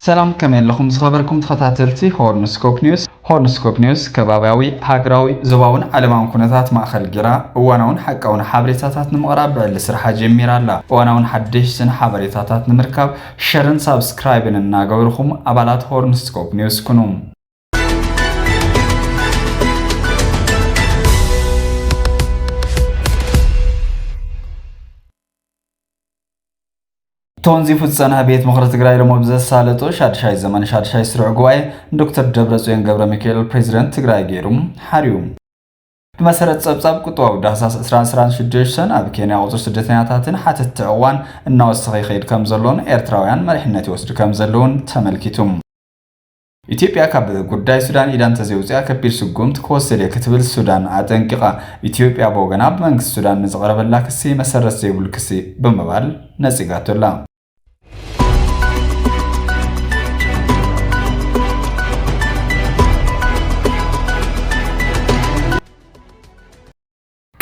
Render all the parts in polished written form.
ሰላም ከመይ ኣለኹም ዝኸበርኩም ተኸታተልቲ ሆርንስኮፕ ኒውስ ከባቢያዊ ሃገራዊ ዞባውን ዓለማውን ኩነታት ማእኸል ጌራ እዋናውን ሓቃውን ሓበሬታታት ንምቕራብ ብዕሊ ስራሓ ጀሚራ ኣላ። እዋናውን ሓደሽትን ሓበሬታታት ንምርካብ ሸርን ሳብስክራይብን እናገበርኩም ኣባላት ሆርንስኮፕ ኒውስ ኩኑ። تونزي فتسانها بيت مخرج تجري لمبزة سالتو شادشاي زمان شادشاي سرع قواي دكتور دبرزوين قبر ميكيل بريزيدنت تجري جيروم حريوم بمسألة سبساب كتوب دهساس إسران شديشن أبي كينيا وزر سدتيناتاتن حتى التعوان الناس صغير كم زلون إيرتراويان مريحنا توصل كم زلون تملكتهم ኢትዮጵያ ካብ ጉዳይ ሱዳን ኢዳን ተዘውፅያ ከቢር ስጉምት ከወሰደ ክትብል ሱዳን አጠንቅቃ ኢትዮጵያ በወገና በመንግስት ሱዳን ንዝቀረበላ ክሲ መሰረት ዘይብሉ ክሲ በመባል ነጽጋቶላ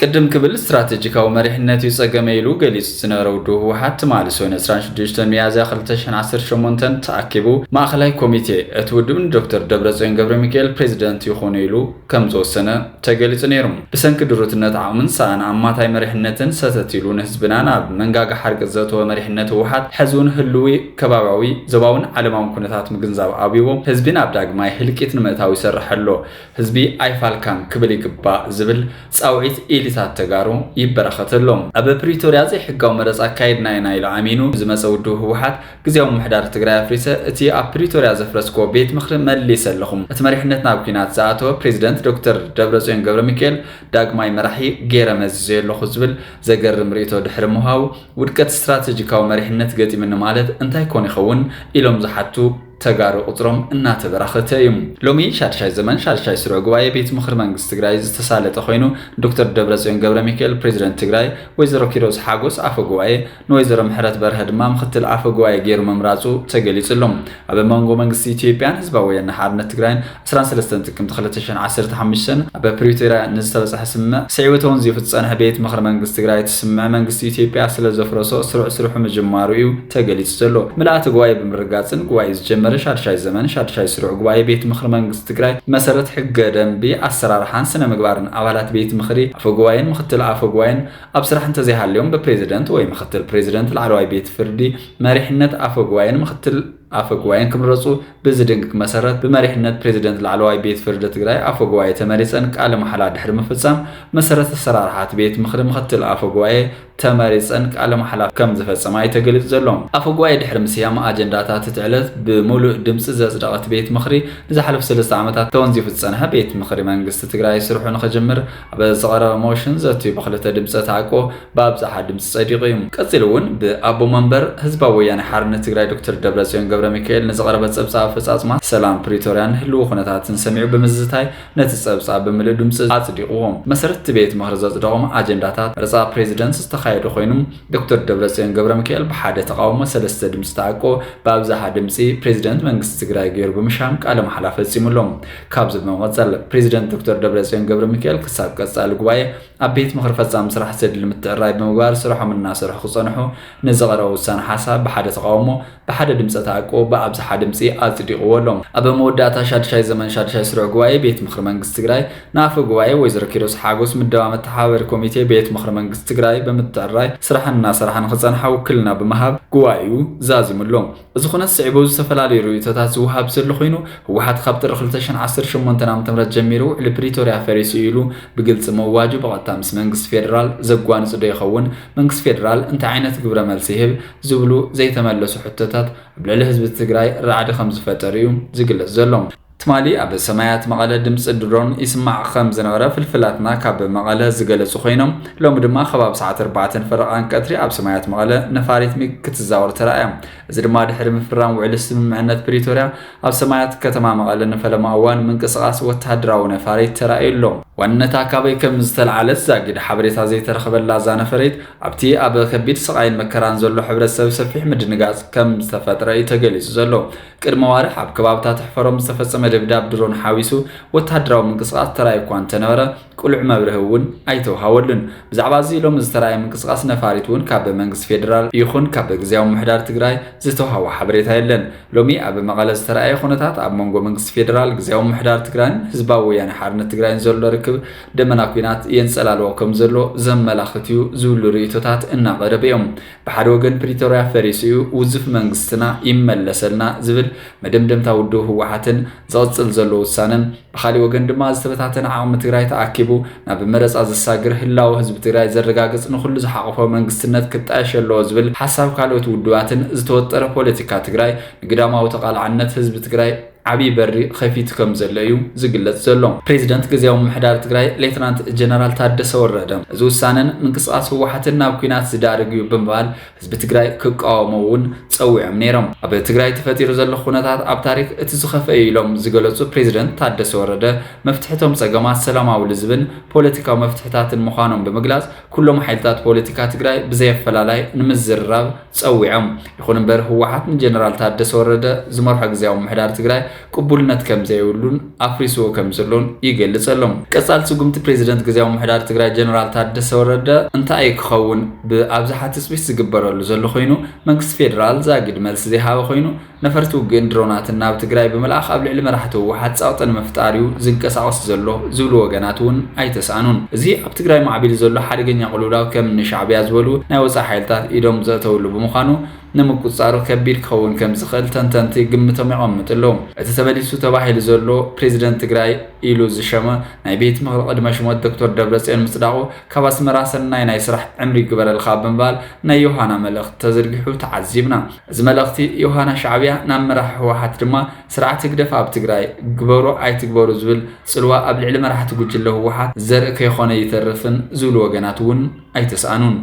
قدم قبل استراتيجيكاو مريحنات يصقميلو قليص سنرو دوه حتى مالسون 16 ميازا 2018 تاكبو ماخلاي كوميتي اتودم دكتور دبرزوين قبر ميكيل بريزيدنت يخونيلو كم زو سنه تغليص نيرم بسنك دروتنت عامن سان عماتاي مريحنتن ستتيلو نحسبنا منغاغ حرق زتو مريحنت وحات حزون هلوي كباباوي زباون علماون كنتات مغنزاب ابيو حزبين ابداغ ماي هلكيت نمتاوي سرحلو حزبي ايفالكان كبلي قبا زبل صاوعيت لسات تجارو يبرختلهم أبى بريتوريا زي حقهم مرز أكيد نايل عامينو زي ما سودوه واحد كزيهم محدار تجرا فريسة تي بريتوريا زفرسكو بيت مخرم ملي سلهم أتمرح نتنا بكينات ساعته بريزيدنت دكتور دبرزوين قبر ميكيل داق ماي مرحي غير مزيل لخزبل زجر مريتو دحرموهاو ودكت استراتيجيكاو مريح نت قتي من مالد انت يكون يخون إلهم زحتو تجارو قطرم النات برختهم لومي شادشاي زمان شادشاي سرو قواي بيت مخر منغست تجراي تسالت خوينو دكتور دبرزوين قبر ميكيل بريزيدنت تجراي ويزرو كيروز حاغوس عفو قواي نويزرو محرت برهد ما مختل عفو قواي غير ممرازو تجليصلهم ابا مانغو منغست اثيوبيان حزباوي نحارነት تجراين 13 ጥቅምት 2015 ابا بريتوريا نزتبصح سمع سعيوتون زي فتصنح بيت مخر منغست تجراي تسمع منغست اثيوبيا ስለዘፍረሶ ስሩዕ መጀመሪኡ ተገሊጽሎ ምልአት قواي بمرغاصن قواي شادشاي زمان شادشاي سرع قواي بيت مخر منغست تجراي مسارت حق دنبي اسرار حانسنا مغبارن اولات بيت مخري افقواين مختل افقواين ابصراح انت زي هاليوم ببريزيدنت وي مختل بريزيدنت العرواي بيت فردي مريحنت افقواين مختل أفقواين كمرصو بزدنك مسارات بمريحنة بريزيدنت العلواي بيت فرد تجراي أفقواي تمارسن على محلات دحر مفصام مسارات السرارحات بيت مخرم خطل أفقواي تمارسن على محلات كم زفصام أي تجلس زلهم أفقواي دحر مسيام أجنداتها تتعلث بملء دمس زدقات بيت مخري نزحلف 3 عامات تونزي في السنة بيت مخري منغست تجراي سرحون خجمر بصغر موشنز تي بخلت دمس تعقو بابزح دمس صديقيهم كسلون بأبو منبر حزباوي يعني حرنة تجراي دكتور دبرزوين قبر ميكيل نزغربت صبصاب فصاصما سلام بريتوريان هلو خناتاتن سمعوا بمزتاي نتصبصاب بمل دمص اصديقهم مسرت بيت مخرزات دقوم اجنداتات رصا بريزيدنت استخايدو خوينم دكتور دبرزوين قبر ميكيل بحاده تقاوم سلسته دمص تاقو بابزح دمصي بريزيدنت منغست تجراي غير بمشام قال محلا فصيملهم كابز بموصل بريزيدنت دكتور دبرزوين قبر ميكيل كساب قصال غواي ابيت مخرفصام سرح سد المتراي بمغبار سرحهم الناس رح خصنحو نزغرو سن حساب بحاده تقاومو بحاده دمص تاقو بابز حدمسي أصدقولهم أبا موداتا شادشاي زمان شادشاي سرع قواي بيت مخر منغست تجراي نافو قواي ويزر كيروس حاغوس من دوام التحاور كوميتي بيت مخر منغست تجراي بمتعراي سرحنا خزان حاو كلنا بمهاب قوايو زازم اللوم إذا خنا السعبوز سفلالي رويتات زوهاب سر خوينو هو حد خبطر خلتشن 10 شمونتنا متمرت جميرو لبريتوريا فريسيلو بقلت مواجب غطامس منغست فيدرال زقوان صدي يخون منغست فيدرال انت عينت قبر ملسيهب زبلو زي تملسو حتتات بلا حزب تجراي رعد 5 فتريوم زقلت زلهم تمالي أبا سمايات مقالة دمس الدرون يسمع 5 نغرة في الفلاتنا كاب مقالة زقلت سخينهم لو مدما خباب ساعة 4 فرقان كتري أب سمايات مقالة نفاريت ميك كتزاور ترأيهم إذا ما دحر مفرام وعلسم معنات بريتوريا أب سمايات كتما مقالة نفلا ماوان من قصقاس وتهدراو نفاريت ترأي اللوم وأنتا كابي كم زتل على الزاقد حبريت هزي ترخب اللازانة فريد أبتي أبا كبير سقاين مكران زلو حبر السبب سفيح مدنقاز كم استفترأي تقليس زلو كرموارح أب كبابتا تحفرهم استفت ምድብዳብ ድሮን ሓዊሱ ወታደራዊ ምንቅስቃስ ተራይ እኳ እንተነበረ ቁልዕ መብርህ እውን ኣይተውሃወሉን ብዛዕባ እዚ ሎም ዝተራየ ምንቅስቃስ ነፋሪት እውን ካብ መንግስቲ ፌደራል ይኹን ካብ ግዝያዊ ምሕዳር ትግራይ ዝተውሃወ ሓበሬታ የለን ሎሚ ኣብ መቐለ ዝተራየ ኩነታት ኣብ መንጎ መንግስቲ ፌደራል ግዝያዊ ምሕዳር ትግራይን ህዝባዊ ወያነ ሓርነት ትግራይን ዘሎ ርክብ ደመና ኩናት የንፀላልዎ ከም ዘሎ ዘመላኽት እዩ ዝብሉ ርእቶታት እናቐረበ እዮም ብሓደ ወገን ፕሪቶርያ ፈሪሱ እዩ ውዝፍ መንግስትና ይመለሰልና ዝብል መደምደምታ ውድብ ህወሓትን ዘቕፅል ዘሎ ውሳነን ብኻሊእ ወገን ድማ ዝተበታተነ ዓቕሚ ትግራይ ተኣኪቡ ናብ መረፃ ዘሳግር ህላዊ ህዝቢ ትግራይ ዘረጋግፅ ንኹሉ ዝሓቆፈ መንግስትነት ክጣየሽ ኣለዎ ዝብል ሓሳብ ካልኦት ውድባትን ዝተወጠረ ፖለቲካ ትግራይ ንግዳማዊ ተቓልዓነት ህዝቢ ትግራይ ዓብይ በሪ ከፊት ከም ዘሎ እዩ ዝግለጽ ዘሎ ፕሬዝዳንት ግዝያዊ ምሕዳር ትግራይ ሌተናንት ጀነራል ታደሰ ወረደ እዚ ውሳነን ምንቅስቃስ ህወሓትን ናብ ኩናት ዝዳርግ እዩ ብምባል ህዝቢ ትግራይ ክቃወሞውን ፀዊዖም ነይሮም ኣብ ትግራይ ተፈጢሩ ዘሎ ኩነታት ኣብ ታሪክ እቲ ዝኸፈየ ኢሎም ዝገለጹ ፕሬዝዳንት ታደሰ ወረደ መፍትሕቶም ፀገማት ሰላማዊ ልዝብን ፖለቲካዊ መፍትሕታትን ምዃኖም ብምግላጽ ኩሎም ሓይልታት ፖለቲካ ትግራይ ብዘየፈላላይ ንምዝርራብ ፀዊዖም ይኹን እምበር ህወሓት ንጀነራል ታደሰ ወረደ ዝመርሖ ግዝያዊ ምሕዳር ትግራይ ቅቡልነት ከም ዘይብሉን ኣፍሪስዎ ከም ዘሎን ይገልጽ ኣሎም ቀጻል ስጉምቲ ፕሬዝዳንት ግዝያዊ ምሕዳር ትግራይ ጀነራል ታደሰ ወረደ እንታይ ክኸውን ብኣብዝሓ ትፅቢት ዝግበረሉ ዘሎ ኮይኑ መንግስቲ ፌደራል ዛጊድ መልሲ ዘይሃበ ኮይኑ ነፈርቲ ውግእን ድሮናትን ናብ ትግራይ ብምልኣኽ ኣብ ልዕሊ መራሕቲ ህወሓት ፃውጠን መፍጣሪኡ ዝንቀሳቐስ ዘሎ ዝብሉ ወገናት እውን ኣይተሳኣኑን እዚ ኣብ ትግራይ ማዕቢሉ ዘሎ ሓደገኛ ቅልውላው ከም ንሻዕብያ ዝበሉ ናይ ወፃኢ ሓይልታት ኢዶም ዘእተውሉ ብምዃኑ ንምቁፃሩ ከቢድ ክኸውን ከም ዝኽእል ተንተንቲ ግምቶም ይቐምጡ ኣለዉ እቲ ተመሊሱ ተባሂሉ ዘሎ ፕሬዝዳንት ትግራይ ኢሉ ዝሸመ ናይ ቤት ምክሪ ቅድመ ሽሞት ዶክተር ደብረጽዮን ምጽዳቑ ካብ ኣስመራ ሰናይ ናይ ስራሕ ዕምሪ ግበረልካ ብምባል ናይ ዮሃና መልእኽቲ ተዘርጊሑ ተዓዚብና እዚ መልእኽቲ ዮሃና ሻዕብያ ናብ መራሒ ህወሓት ድማ ስርዓት ህግደፍ ኣብ ትግራይ ግበሩ ኣይትግበሩ ዝብል ጽልዋ ኣብ ልዕሊ መራሕቲ ጉጅለ ህወሓት ዘርኢ ከይኾነ ይተርፍን ዝብሉ ወገናት እውን ኣይተሰኣኑን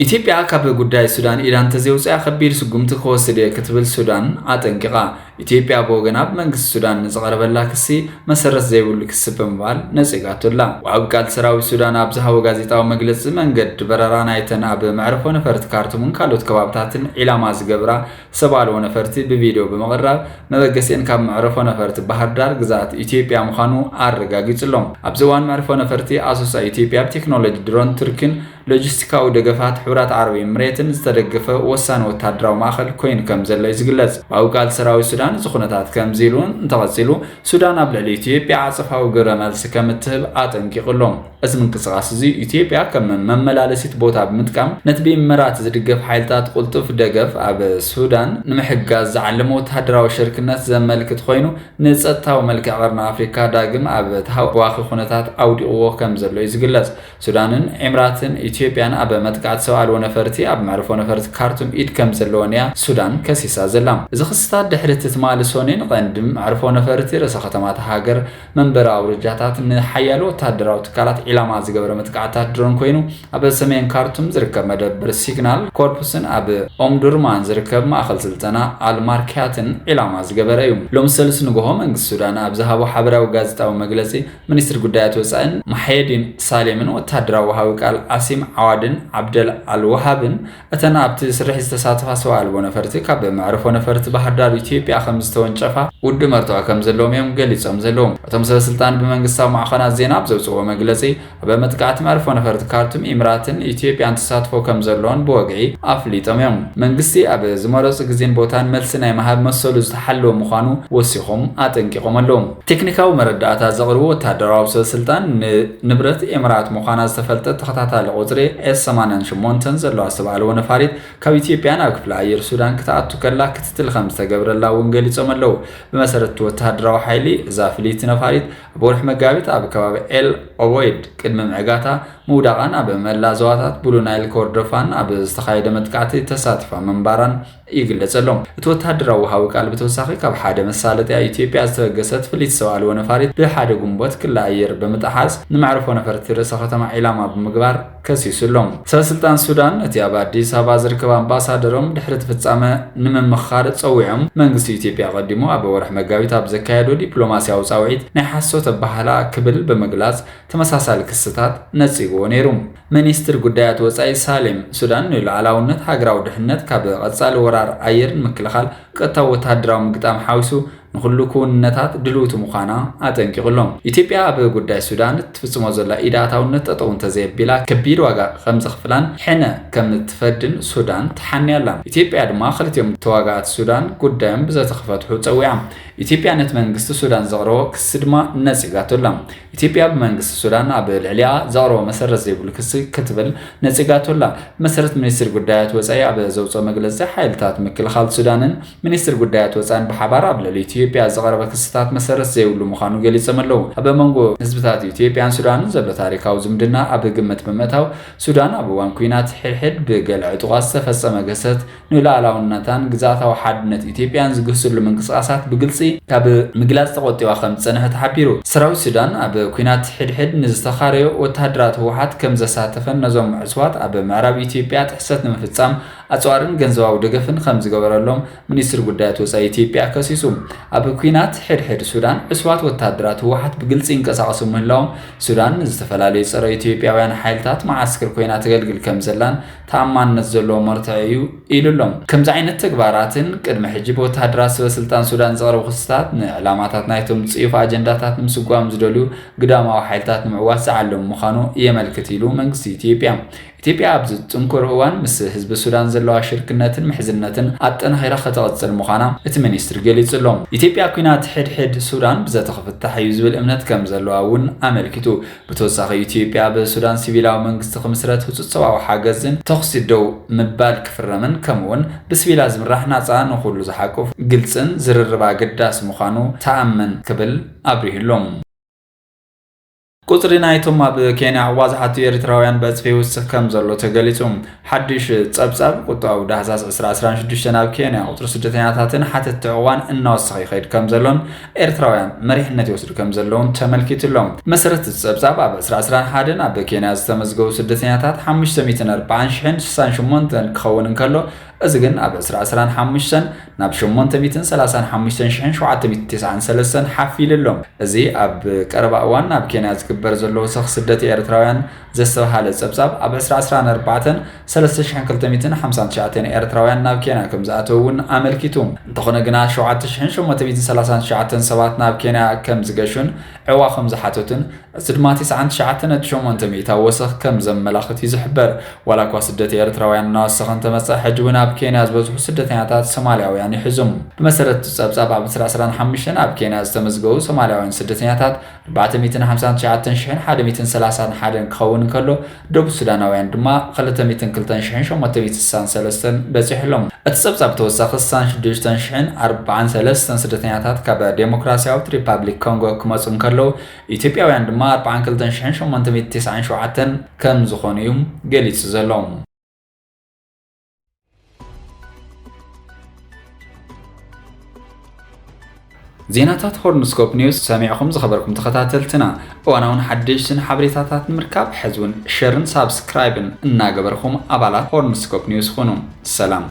ኢትዮጵያ ካብ ጉዳይ ሱዳን ኢራን ተዘውፅያ ከቢድ ስጉምቲ ከወስድ ክትብል ሱዳን አጠንቂቃ ኢትዮጵያ በወገን ኣብ መንግስቲ ሱዳን ዝቀረበላ ክሲ መሰረት ዘይብሉ ክስ ብምባል ነፂጋቱላ ወአብ ቃል ሰራዊት ሱዳን ኣብ ዝሃቦ ጋዜጣዊ መግለፂ መንገድ በረራ ናይተን ኣብ መዕረፎ ነፈርቲ ካርቱምን ካልኦት ከባብታትን ኢላማ ዝገብራ ሰብኣልዎ ነፈርቲ ብቪድዮ ብምቕራብ መበገሲን ካብ መዕረፎ ነፈርቲ ባህር ዳር ግዛት ኢትዮጵያ ምዃኑ ኣረጋጊፅሎም ኣብ ዝዋን መዕረፎ ነፈርቲ ኣሶሳ ኢትዮጵያ ብቴክኖሎጂ ድሮን ትርክን ሎጂስቲካዊ ደገፋት ሕብራት ዓረብ ኤምሬትን ዝተደገፈ ወሳኒ ወታደራዊ ማእከል ኮይኑ ከም ዘሎ ይዝግለጽ ባውቃል ሰራዊት ሱዳን ዝኹነታት ከም ዚሉን እንተቐፂሉ ሱዳን ኣብ ልዕሊ ኢትዮጵያ ዓጸፋዊ ግብረ መልሲ ከም እትህብ ኣጠንቂቕሎም እዚ ምንቅስቓስ እዚ ኢትዮጵያ ከም መመላለሲት ቦታ ብምጥቃም ነቲ ብኢምራት ዝድገፍ ሓይልታት ቁልጡፍ ደገፍ ኣብ ሱዳን ንምሕጋዝ ዝዓለመ ወታደራዊ ሽርክነት ዘመልክት ኮይኑ ንጸጥታዊ መልክዕ ቀርኒ ኣፍሪካ ዳግም ኣብ ተሃዋኺ ኩነታት ኣውዲቕዎ ከም ዘሎ ይዝግለጽ ሱዳንን ኤምራትን ኢትዮጵያን ኣብ መጥቃዕቲ ሰብኣልዎ ነፈርቲ ኣብ መዕረፎ ነፈርቲ ካርቱም ኢድ ከም ዘለወን እያ ሱዳን ከሲሳ ዘላ እዚ ክስታት ድሕሪ ትማሊ ሶኔን ቀንድም መዕረፎ ነፈርቲ ርእሰ ከተማታት ሃገር መንበሪ ኣውርጃታት ንሓያሎ ወታደራዊ ትካላት ኢላማ ዝገበረ መጥቃዕታት ድሮን ኮይኑ ኣብ ሰሜን ካርቱም ዝርከብ መደበር ሲግናል ኮርፑስን ኣብ ኦምዱርማን ዝርከብ ማእከል ስልጠና ኣልማርኪያትን ኢላማ ዝገበረ እዩ ሎም ሰልስ ንግሆ መንግስቲ ሱዳን ኣብ ዝሃቦ ሓበራዊ ጋዜጣዊ መግለፂ ሚኒስትር ጉዳያት ወፃኢን ማሐዲን ሳሌምን ወታደራዊ ወሃቢ ቃል አሲም ዓዋድን ዓብደል አልወሃብን እተን ኣብቲ ስራሕ ዝተሳተፋ ሰብኣልዎ ነፈርቲ ካብ መዕረፎ ነፈርቲ ባህር ዳር ኢትዮጵያ ከም ዝተወንጨፋ ውድ መርተዋ ከም ዘለዎም እዮም ገሊፆም ዘለዎም እቶም ሰበስልጣን ብመንግስታዊ ማዕኸናት ዜና ብዘውፅዎ መግለፂ ኣብ መጥቃዕቲ መዕረፎ ነፈርቲ ካርቱም ኤምራትን ኢትዮጵያን ተሳትፎ ከም ዘለዎን ብወግዒ ኣፍሊጦም እዮም መንግስቲ ኣብ ዝመረፁ ግዜን ቦታን መልሲ ናይ መሃብ መሰሉ ዝተሓለወ ምዃኑ ወሲኾም ኣጠንቂቖም ኣለዎም ቴክኒካዊ መረዳእታ ዘቕርቡ ወታደራዊ ሰበስልጣን ንብረት ኤምራት ምዃና ዝተፈልጠት ተኸታታሊ ቁፅሪ S88 ዘለዋ ሰብኣልዎ ነፋሪት ካብ ኢትዮጵያ ናብ ክፍለ ኣየር ሱዳን ክትኣቱ ከላ ክትትል ከም ዝተገብረላ እውን ገሊፆም ኣለዉ ብመሰረት ወታደራዊ ሓይሊ እዛ ፍሊት ነፋሪት ኣብ ወርሒ መጋቢት ኣብ ከባቢ ኤል ኦቦይድ ቅድሚ ምዕጋታ ምውዳቓን ኣብ መላእ ዞባታት ብሉ ናይል ኮርዶፋን ኣብ ዝተኻየደ መጥቃዕቲ ተሳቲፋ ምንባራን ይግለጽ ኣሎም እቲ ወታደራዊ ወሃቢ ቃል ብተወሳኺ ካብ ሓደ መሳለጥያ ኢትዮጵያ ዝተበገሰት ፍሊት ሰብኣልዎ ነፋሪት ብሓደ ጉንቦት ክፍለ ኣየር ብምጥሓስ ንመዕረፎ ነፈርቲ ርእሰ ከተማ ኢላማ ብምግባር ከሲሱሎም ሰበስልጣን ሱዳን እቲ ኣብ ኣዲስ ኣበባ ዝርከብ ኣምባሳደሮም ድሕሪ ፍጻመ ንምምኻር ፀዊዖም መንግስቲ ኢትዮጵያ ቀዲሙ ኣብ ወርሒ መጋቢት ኣብ ዘካየዶ ዲፕሎማስያዊ ጻውዒት ናይ ሓሶት ኣባህላ ክብል ብምግላጽ ተመሳሳሊ ክስታት ነጽጎ ነይሩ። ሚኒስትር ጉዳያት ወጻኢ ሳሌም ሱዳን ንሉዓላውነት ሃገራዊ ድሕነት ካብ ቀጻሊ ወራር ኣየር ምክልኻል ቀጥታዊ ወተሃደራዊ ምግጣም ሓዊሱ ንኹሉ ኩነታት ድልውቲ ምዃና ኣጠንቂቕሎም። ኢትዮጵያ ኣብ ጉዳይ ሱዳን ትፍጽሞ ዘላ ኢዳታውነት ጠጠው እንተዘየቢላ ከቢድ ዋጋ ከም ዘኽፍላን ሕነ ከም ትፈድን ሱዳን ተሓንያላ። ኢትዮጵያ ድማ ክልቲኦም ተዋጋእቲ ሱዳን ጉዳዮም ብዘተኸፈትሑ ፀዊዓ። ኢትዮጵያ ነቲ መንግስቲ ሱዳን ዘቕረቦ ክሲ ድማ ነጺጋቶላ። ኢትዮጵያ ብመንግስቲ ሱዳን ኣብ ልዕሊኣ ዘቕረቦ መሰረት ዘይብሉ ክሲ ክትብል ነጺጋቶላ። መሰረት ሚኒስትር ጉዳያት ወጻኢ ኣብ ዘውፅኦ መግለጺ ሓይልታት ምክልኻል ሱዳንን ሚኒስትር ጉዳያት ወጻኢን ብሓባር ኣብ ልዕሊ ኢትዮጵያ ዘቕረበ ክስታት መሰረት ዘይብሉ ምዃኑ ገሊፆም ኣለዉ። ኣብ መንጎ ህዝብታት ኢትዮጵያን ሱዳንን ዘሎ ታሪካዊ ዝምድና ኣብ ግምት ብምእታው ሱዳን ኣብ እዋን ኩናት ሕድሕድ ብገለ ዕጡቓት ዝተፈጸመ ገሰት ንሉዓላውነታን ግዛታዊ ሓድነት ኢትዮጵያን ዝግህስሉ ምንቅስቓሳት ብግልፂ ካብ ምግላጽ ተቆጢባ ከም ዝጸንሐ ተሓቢሩ። ሰራዊት ሱዳን ኣብ ኩናት ሕድሕድ ንዝተኻረዩ ወተሃደራት ህወሓት ከም ዘሳተፈን ነዞም ዕፅዋት ኣብ ምዕራብ ኢትዮጵያ ጥሕሰት ንምፍጻም ኣጽዋርን ገንዘባዊ ደገፍን ከም ዝገበረሎም ሚኒስትር ጉዳያት ወጻኢ ኢትዮጵያ ከሲሱ። ኣብ ኩናት ሕድሕድ ሱዳን ዕፅዋት ወተሃደራት ህወሓት ብግልፂ ይንቀሳቐሱ ምህላዎም ሱዳን ዝተፈላለዩ ጸረ ኢትዮጵያውያን ሓይልታት ማዓስከር ኮይና ተገልግል ከም ዘላን ተኣማንነት ዘለዎ መርትዕ እዩ ኢሉሎም። ከምዚ ዓይነት ተግባራትን ቅድሚ ሕጂ ብወተሃደራት ሰበስልጣን ሱዳን ዘቕረቡ ክስታት ንዕላማታት ናይቶም ጽዩፍ ኣጀንዳታት ንምስጓም ዝደልዩ ግዳማዊ ሓይልታት ንምዕዋት ዝዓለሙ ምዃኑ የመልክት ኢሉ መንግስቲ ኢትዮጵያ ኣብዚ ጥንኩር እዋን ምስ ህዝቢ ሱዳን ዘለዋ ሽርክነትን ምሕዝነትን ኣጠናኺራ ከተቐጽል ምዃና እቲ ሚኒስትር ገሊጹሎም። ኢትዮጵያ ኩናት ሕድሕድ ሱዳን ብዘተኸፍታሕ እዩ ዝብል እምነት ከም ዘለዋ እውን ኣመልኪቱ። ብተወሳኺ ኢትዮጵያ ብሱዳን ሲቪላዊ መንግስቲ ክምስረት ህፁፅ ሰብኣዊ ሓገዝን ተኹሲ ደው ምባል ክፍረምን ከምኡውን ብሲቪላ ዝምራሕ ናፃ ንኹሉ ዝሓቁፍ ግልፅን ዝርርብ ኣገዳሲ ምዃኑ ተኣመን ክብል ኣብሪህሎም። ቁጽሪ ናይቶም ኣብ ኬንያ ዋዝሓት ኤርትራውያን በጽፊ ይውስኽ ከም ዘሎ ተገሊጹ። ሓድሽ ጸብጻብ ቁጥባዊ ዳህሳስ 2016 ኣብ ኬንያ ቁጽሪ ስደተኛታትን ሓተቲ እዋን እናወሰኸ ይኸይድ ከም ዘሎን ኤርትራውያን መሪሕነት ይወስዱ ከም ዘለውን ተመልኪቱሎም። መሰረት ጸብጻብ ኣብ 2021 ኣብ ኬንያ ዝተመዝገቡ ስደተኛታት 540,068 ክኸውን እንከሎ እዚ ግን ኣብ 2015 ናብ 835,793 ሓፊሉሎም። እዚ ኣብ ቀረባ እዋን ናብ ኬንያ ዝግበር ዘሎ ወሰኽ ስደት ኤርትራውያን ዘስተባሃለ ጸብጻብ ኣብ 2014 3259 ኤርትራውያን ናብ ኬንያ ከም ዝኣተው እውን ኣመልኪቱ። እንተኾነ ግና 7839 ሰባት ናብ ኬንያ ከም ዝገሹን ዕዋ ከም ዝሓተቱን እዚ ድማ 99.8 ወሰኽ ከም ዘመላኽት እዩ ዝሕበር። ዋላ እኳ ስደት ኤርትራውያን እናወሰኸ እንተመጽእ ሕጂ እውን ኣብ ኬንያ ዝበዝሑ ስደተኛታት ሶማልያውያን ይሕዙም። ብመሰረት ጸብጻብ ኣብ 2015 ኣብ ኬንያ ዝተመዝገቡ ሶማልያውያን ስደተኛታት 459,131 ክኸውን እንከሎ ደቡብ ሱዳናውያን ድማ 202,863 በፂሕሎም። እቲ ጸብጻብ ተወሳኺ 66,043 ስደተኛታት ካብ ዴሞክራሲያዊት ሪፓብሊክ ኮንጎ ክመጹ እንከለዉ ኢትዮጵያውያን ድማ 42,897 ከም ዝኾኑ እዩ ገሊጹ ዘሎ። ዜናታት ሆርንስኮፕ ኒውስ ሰሚዕኹም ዝኸበርኩም ተኸታተልትና እዋናውን ሓድሽትን ሓበሬታታት ንምርካብ ሕዝውን ሸርን ሳብስክራይብን እናገበርኩም ኣባላት ሆርንስኮፕ ኒውስ ሁኑ። ሰላም።